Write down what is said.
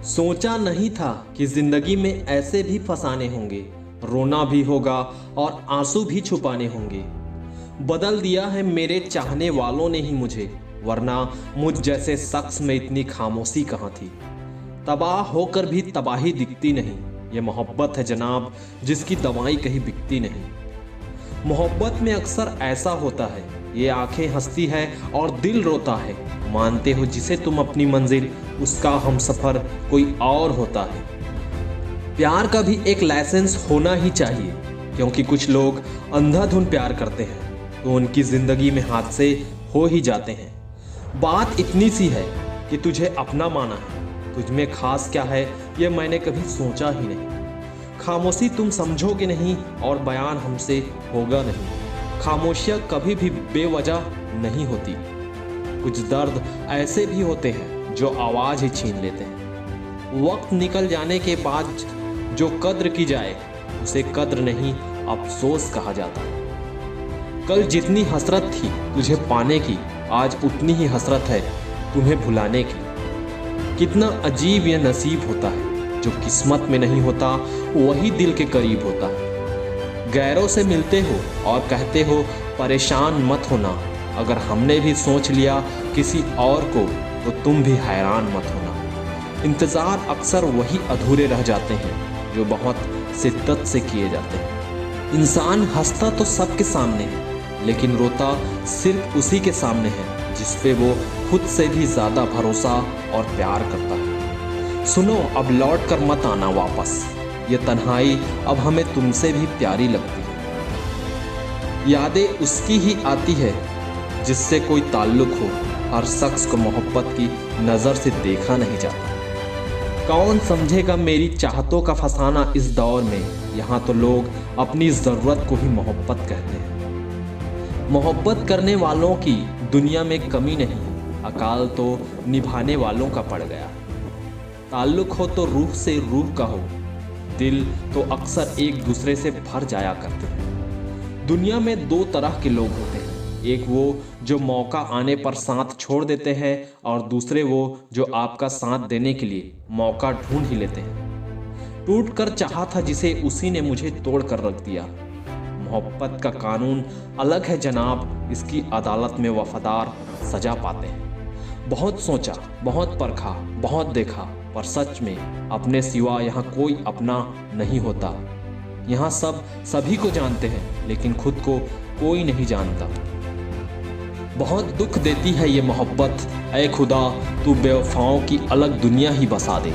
सोचा नहीं था कि जिंदगी में ऐसे भी फसाने होंगे, रोना भी होगा और आंसू भी छुपाने होंगे। बदल दिया है मेरे चाहने वालों ने ही मुझे, वरना मुझ जैसे शख्स में इतनी खामोशी कहाँ थी। तबाह होकर भी तबाही दिखती नहीं, ये मोहब्बत है जनाब जिसकी दवाई कहीं बिकती नहीं। मोहब्बत में अक्सर ऐसा होता है, ये आंखें हंसती है और दिल रोता है। मानते हो जिसे तुम अपनी मंजिल, उसका हमसफर कोई और होता है। प्यार का भी एक लाइसेंस होना ही चाहिए, क्योंकि कुछ लोग अंधाधुन प्यार करते हैं तो उनकी जिंदगी में हादसे हो ही जाते हैं। बात इतनी सी है कि तुझे अपना माना है, तुझमें खास क्या है ये मैंने कभी सोचा ही नहीं। खामोशी तुम समझोगे नहीं और बयान हमसे होगा नहीं। खामोशियाँ कभी भी बेवजह नहीं होती। कुछ दर्द ऐसे भी होते हैं जो आवाज़ ही छीन लेते हैं। वक्त निकल जाने के बाद जो कद्र की जाए उसे कद्र नहीं अफसोस कहा जाता। कल जितनी हसरत थी तुझे पाने की, आज उतनी ही हसरत है तुम्हें भुलाने की। कितना अजीब यह नसीब होता है, जो किस्मत में नहीं होता वही दिल के करीब होता है। गैरों से मिलते हो और कहते हो परेशान मत होना, अगर हमने भी सोच लिया किसी और को तो तुम भी हैरान मत होना। इंतज़ार अक्सर वही अधूरे रह जाते हैं जो बहुत शिद्दत से किए जाते हैं। इंसान हंसता तो सबके सामने है, लेकिन रोता सिर्फ उसी के सामने है जिस पे वो खुद से भी ज़्यादा भरोसा और प्यार करता है। सुनो, अब लौट कर मत आना वापस, ये तन्हाई अब हमें तुमसे भी प्यारी लगती है। यादें उसकी ही आती है जिससे कोई ताल्लुक हो, हर शख्स को मोहब्बत की नज़र से देखा नहीं जाता। कौन समझेगा मेरी चाहतों का फसाना इस दौर में, यहाँ तो लोग अपनी ज़रूरत को ही मोहब्बत कहते हैं। मोहब्बत करने वालों की दुनिया में कमी नहीं, अकाल तो निभाने वालों का पड़ गया। ताल्लुक हो तो रूह से रूह का हो, दिल तो अक्सर एक दूसरे से भर जाया करते हैं। दुनिया में दो तरह के लोग होते हैं, एक वो जो मौका आने पर साथ छोड़ देते हैं और दूसरे वो जो आपका साथ देने के लिए मौका ढूंढ ही लेते हैं। टूट कर चाहा था जिसे उसी ने मुझे तोड़ कर रख दिया। मोहब्बत का कानून अलग है जनाब, इसकी अदालत में वफादार सजा पाते हैं। बहुत सोचा, बहुत परखा, बहुत देखा, पर सच में अपने सिवा यहाँ कोई अपना नहीं होता। यहाँ सब सभी को जानते हैं, लेकिन खुद को कोई नहीं जानता। बहुत दुख देती है ये मोहब्बत, ऐ खुदा तू बेवफाओं की अलग दुनिया ही बसा दे।